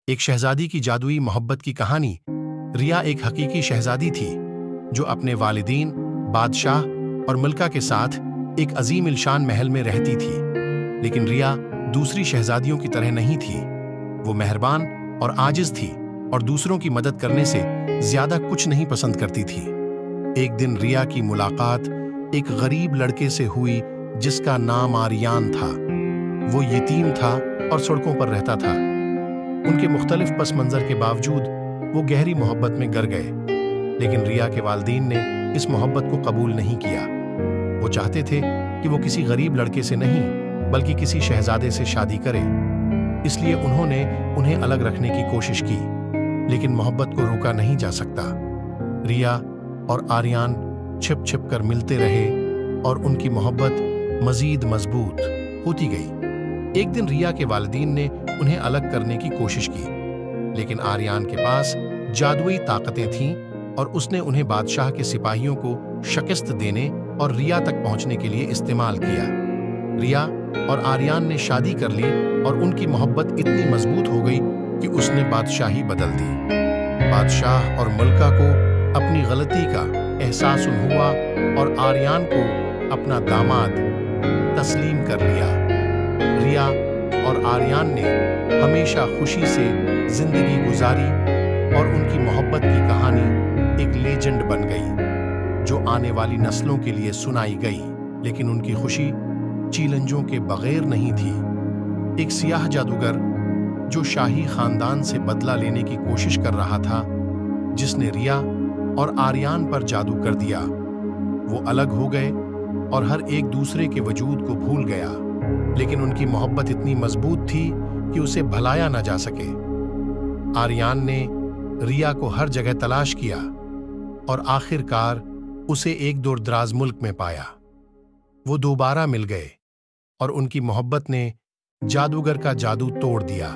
ایک شہزادی کی جادوئی محبت کی کہانی۔ ریا ایک حقیقی شہزادی تھی جو اپنے والدین، بادشاہ اور ملکہ کے ساتھ ایک عظیم الشان محل میں رہتی تھی۔ لیکن ریا دوسری شہزادیوں کی طرح نہیں تھی۔ وہ مہربان اور عاجز تھی اور دوسروں کی مدد کرنے سے زیادہ کچھ نہیں پسند کرتی تھی۔ ایک دن ریا کی ملاقات ایک غریب لڑکے سے ہوئی جس کا نام آریان تھا۔ وہ یتیم تھا اور سڑکوں پر رہتا تھا۔ ان کے مختلف پس منظر کے باوجود وہ گہری محبت میں گر گئے، لیکن ریا کے والدین نے اس محبت کو قبول نہیں کیا۔ وہ چاہتے تھے کہ وہ کسی غریب لڑکے سے نہیں بلکہ کسی شہزادے سے شادی کرے، اس لیے انہوں نے انہیں الگ رکھنے کی کوشش کی، لیکن محبت کو روکا نہیں جا سکتا۔ ریا اور آریان چھپ چھپ کر ملتے رہے اور ان کی محبت مزید مضبوط ہوتی گئی۔ ایک دن ریا کے والدین نے انہیں الگ کرنے کی کوشش کی، لیکن آریان کے پاس جادوئی طاقتیں تھیں اور اس نے انہیں بادشاہ کے سپاہیوں کو شکست دینے اور ریا تک پہنچنے کے لیے استعمال کیا۔ ریا اور آریان نے شادی کر لی اور ان کی محبت اتنی مضبوط ہو گئی کہ اس نے بادشاہی بدل دی۔ بادشاہ اور ملکہ کو اپنی غلطی کا احساس ہوا اور آریان کو اپنا داماد تسلیم کر لیا۔ ریا اور آریان نے ہمیشہ خوشی سے زندگی گزاری اور ان کی محبت کی کہانی ایک لیجنڈ بن گئی جو آنے والی نسلوں کے لیے سنائی گئی۔ لیکن ان کی خوشی چیلنجوں کے بغیر نہیں تھی۔ ایک سیاہ جادوگر جو شاہی خاندان سے بدلہ لینے کی کوشش کر رہا تھا، جس نے ریا اور آریان پر جادو کر دیا، وہ الگ ہو گئے اور ہر ایک دوسرے کے وجود کو بھول گیا، لیکن ان کی محبت اتنی مضبوط تھی کہ اسے بھلایا نہ جا سکے۔ آریان نے ریا کو ہر جگہ تلاش کیا اور آخر کار اسے ایک دور دراز ملک میں پایا۔ وہ دوبارہ مل گئے اور ان کی محبت نے جادوگر کا جادو توڑ دیا۔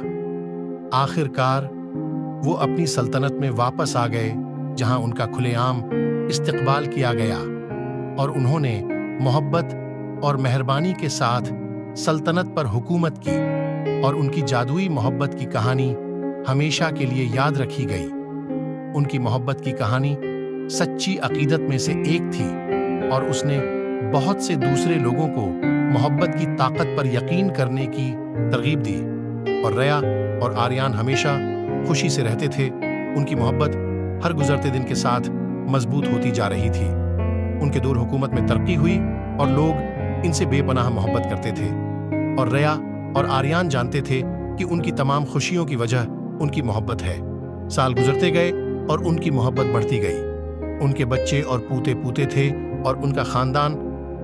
آخر کار وہ اپنی سلطنت میں واپس آ گئے جہاں ان کا کھلے عام استقبال کیا گیا اور انہوں نے محبت اور مہربانی کے ساتھ سلطنت پر حکومت کی، اور ان کی جادوئی محبت کی کہانی ہمیشہ کے لیے یاد رکھی گئی۔ ان کی محبت کی کہانی سچی عقیدت میں سے ایک تھی اور اس نے بہت سے دوسرے لوگوں کو محبت کی طاقت پر یقین کرنے کی ترغیب دی، اور ریا اور آریان ہمیشہ خوشی سے رہتے تھے۔ ان کی محبت ہر گزرتے دن کے ساتھ مضبوط ہوتی جا رہی تھی۔ ان کے دور حکومت میں ترقی ہوئی اور لوگ ان سے بے پناہ محبت کرتے تھے، اور ریا اور آریان جانتے تھے کہ ان کی تمام خوشیوں کی وجہ ان کی محبت ہے۔ سال گزرتے گئے اور ان کی محبت بڑھتی گئی۔ ان کے بچے اور پوتے پوتے تھے اور ان کا خاندان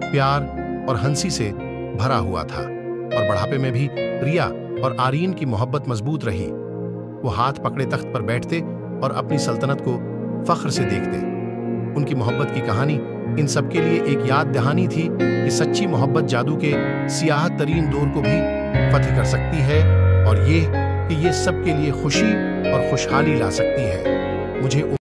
پیار اور ہنسی سے بھرا ہوا تھا، اور بڑھاپے میں بھی ریا اور آرین کی محبت مضبوط رہی۔ وہ ہاتھ پکڑے تخت پر بیٹھتے اور اپنی سلطنت کو فخر سے دیکھتے۔ ان کی محبت کی کہانی ان سب کے لیے ایک یاد دہانی تھی کہ سچی محبت جادو کے سیاہ ترین دور کو بھی فتح کر سکتی ہے، اور یہ کہ یہ سب کے لیے خوشی اور خوشحالی لا سکتی ہے۔ مجھے